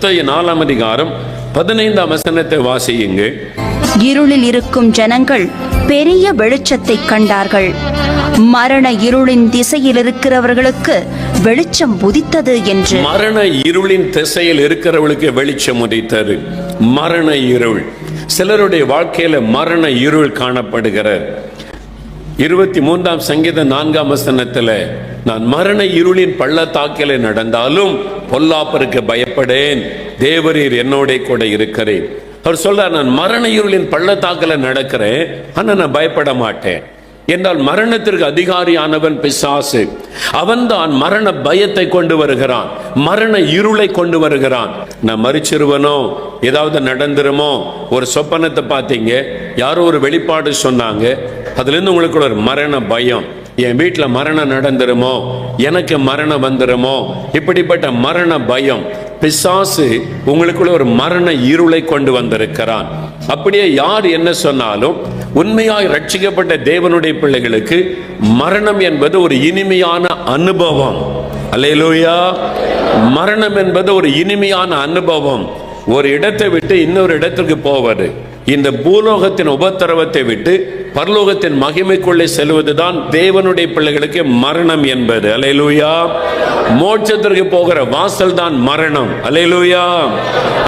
மத்தேயு 4ஆம் அதிகாரம் 15ஆம் வசனத்தை வாசியுங்கள். இருளில் இருக்கும் ஜனங்கள் பெரிய வெளிச்சத்தை கண்டார்கள். மரண இருளின் திசையில் இருக்கிறவர்களுக்கு வெளிச்சம் உதித்தது என்று. மரண இருளின் திசையில் இருக்கிறவர்களுக்கு வெளிச்சம் உதித்தது. மரண இருள், சிலருடைய வாழ்க்கையில மரண இருள் காணப்படுகிறது. 23ஆம் சங்கீதம் 4ஆம் வசனத்துல, நான் மரண இருளின் பள்ளத்தாக்கிலே நடந்தாலும் பொல்லாப்பருக்கு பயப்படேன், தேவரீர் என்னோட கூட இருக்கிறேன். அவர் சொல்றார், நான் மரண இருளின் பள்ளத்தாக்கில் நடக்கிறேன், ஆனா நான் பயப்பட மாட்டேன். என்றால் மரணத்திற்கு அதிகாரியானவன் பிசாசு. அவன்தான் மரண பயத்தை கொண்டு வருகிறான், மரண இருளை கொண்டு வருகிறான். நான் மரிச்சிருவனோ, ஏதாவது நடந்துருமோ. ஒரு சொப்பனத்தை பார்த்தீங்க, யாரோ ஒரு வெளிப்பாடு சொன்னாங்க, அதுல இருந்து உங்களுக்கு ஒரு மரண பயம். என் வீட்டில் மரணம் நடந்துருமோ, எனக்கு மரணம் வந்துருமோ, இப்படிப்பட்ட மரண பயம். பிசாசு உங்களுக்குள்ள ஒரு மரண இருளை கொண்டு வந்திருக்கிறான். அப்படியே யார் என்ன சொன்னாலும் உண்மையாய் ரட்சிக்கப்பட்ட தேவனுடைய பிள்ளைகளுக்கு மரணம் என்பது ஒரு இனிமையான அனுபவம். அல்லேலூயா. மரணம் என்பது ஒரு இனிமையான அனுபவம். ஒரு இடத்தை விட்டு இன்னொரு இடத்திற்கு போவது, இந்த பூலோகத்தின் உபத்திரவத்தை விட்டு பரலோகத்தின் மகிமைக்குள்ளே செல்வதுதான் தேவனுடைய பிள்ளைகளுக்கு மரணம் என்பது. அல்லேலூயா. மோட்சத்திற்கு போகிற வாசல் தான் மரணம். அல்லேலூயா.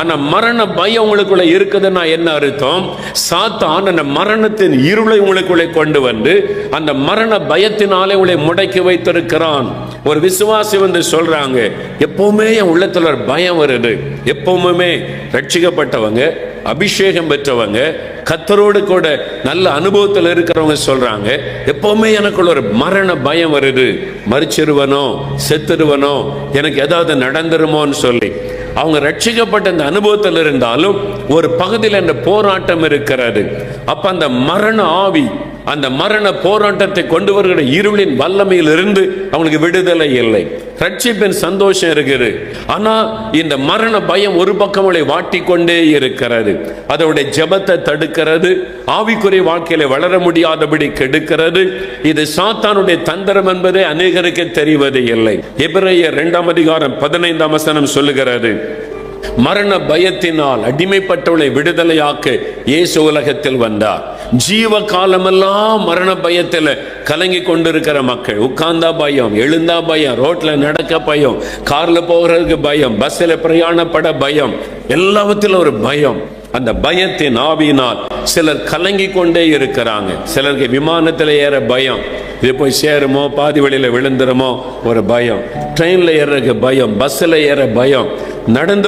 ஆனா மரண பயம் உங்களுக்குள்ள இருக்குதுன்னா என்ன அர்த்தம்? சாத்தான் அந்த மரணத்தின் இருளை உங்களுக்குள்ளே கொண்டு வந்து அந்த மரண பயத்தினாலே உங்களை முடக்கி வைத்திருக்கிறான். ஒரு விசுவாசி வந்து சொல்றாங்க, எப்பவுமே என் உள்ளத்துல ஒரு பயம் வருது. எப்பவுமே ரட்சிக்கப்பட்டவங்க, அபிஷேகம் பெற்றவங்க, கர்த்தரோடு கூட நல்ல அனுபவத்தில் இருக்கிறவங்க சொல்றாங்க, எப்பவுமே எனக்குள்ள ஒரு மரண பயம் வருது. மரிச்சிருவனோ, செத்துருவனோ, எனக்கு ஏதாவது நடந்துருமோன்னு சொல்லி அவங்க ரட்சிக்கப்பட்ட அந்த அனுபவத்தில் இருந்தாலும் ஒரு பகுதியில் அந்த போராட்டம் இருக்கிறது. அப்ப அந்த மரண ஆவி, அந்த மரண போராட்டத்தை கொண்டு வருகிற இருளின் வல்லமையில் இருந்து அவங்களுக்கு விடுதலை இல்லை. ரட்சிப்பின் சந்தோஷம் இருக்குது, ஆனா இந்த மரண பயம் ஒரு பக்கம் அவளை வாட்டி கொண்டே இருக்கிறது. அதோடைய ஜெபத்தை தடுக்கிறது, ஆவிக்குரிய வாழ்க்கையில வளர முடியாதபடி கெடுக்கிறது. இது சாத்தானுடைய தந்திரம் என்பதே அநேகருக்கு தெரிவது இல்லை. எபிரேயர் 2ஆம் அதிகாரம் 15ஆம் வசனம் சொல்லுகிறது, மரண பயத்தினால் அடிமைப்பட்டவளை விடுதலையாக்க இயேசு உலகத்தில் வந்தார். ஜீவ காலமெல்லாம் மரண பயத்தில் கலங்கி கொண்டிருக்கிற மக்கள், உட்கார்ந்தா பயம், எழுந்தா பயம், ரோட்ல நடக்க பயம், கார்ல போகிறதுக்கு பயம், பஸ்ல பிரயாணப்பட பயம், எல்லாவற்றிலும் ஒரு பயம். அந்த பயத்தின் ஆவியினால் சிலர் கலங்கி கொண்டே இருக்கிறாங்க. சிலருக்கு விமானத்தில் ஏற பயம், இது போய் சேருமோ, பாதி வழியில விழுந்துருமோ ஒரு பயம், ட்ரெயின்ல ஏறக்கு பயம், பஸ்ல ஏற பயம், நடந்து